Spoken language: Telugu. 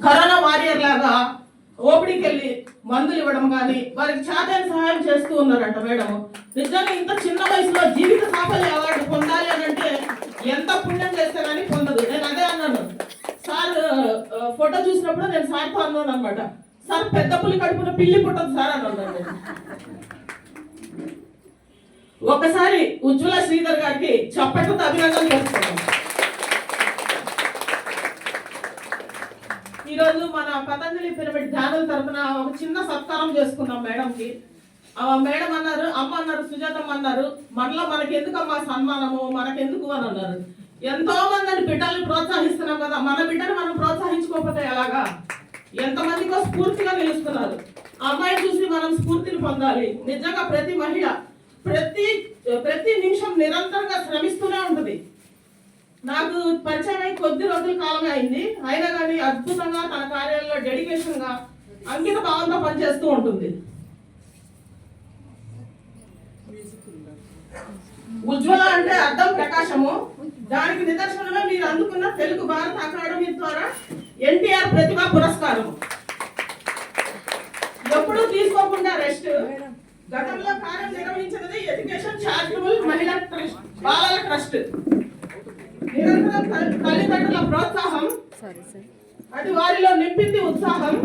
కరోనా వారియర్ లాగా ఓపిడికి వెళ్ళి మందులు ఇవ్వడం కానీ వారికి చేతైన సహాయం చేస్తూ ఉన్నారంట మేడం. నిజంగా ఇంత చిన్న వయసులో జీవిత సాఫల్య అవార్డు పొందాలి అని అంటే ఎంత పుణ్యం చేస్తే కానీ పొందదు. నేను అదే అన్నాను సార్, ఫోటో చూసినప్పుడు నేను సార్తో అన్నాను అనమాట, సార్ పెద్ద పులి కడుపున పిల్లి పుట్టదు సార్ అని అన్నాను. ఒకసారి ఉజ్వల శ్రీధర్ గారికి చప్పట్లతో అభినందన చేస్తున్నాను. ఈరోజు మన పతంజలి పిరమిడ్ ధ్యానం తరఫున ఒక చిన్న సత్కారం చేసుకున్నాం మేడంకి. మేడం అన్నారు, అమ్మ అన్నారు, సుజాతమ్మ అన్నారు, మనలో మనకెందుకమ్మా సన్మానము, మనకెందుకు అని అన్నారు. ఎంతో మందిని బిడ్డల్ని ప్రోత్సహిస్తున్నాం కదా, మన బిడ్డను మనం ప్రోత్సహించుకోకపోతే ఎలాగా? ఎంతమందికో స్ఫూర్తిగా నిలుస్తున్నారు. ఆ అమ్మాయిని చూసి మనం స్ఫూర్తిని పొందాలి. నిజంగా ప్రతి మహిళ ప్రతి నిమిషం నిరంతరంగా శ్రమిస్తూనే ఉంటుంది. నాకు పరిచయం అయి కొద్ది రోజుల కాలమే అయింది, అయినా కానీ అద్భుతంగా తన కార్యాలయంలో డెడికేషన్ గా అంకిత భావంతో పనిచేస్తూ ఉంటుంది. ఉజ్వల అంటే అర్థం ప్రకాశము. దానికి నిదర్శనమే మీరు అందుకున్న తెలుగు భారత అకాడమీ ద్వారా ఎన్టీఆర్ ప్రతిభా పురస్కారం. ఎప్పుడూ తీసుకోకుండా రెస్ట్. గతంలో కార్యం నిర్వహించినది ఎడ్యుకేషన్ చారిటబుల్ మహిళా ట్రస్ట్, బాలల ట్రస్ట్. నిరంతరం తల్లిదండ్రుల ప్రోత్సాహం, అది వారిలో నింపింది ఉత్సాహం.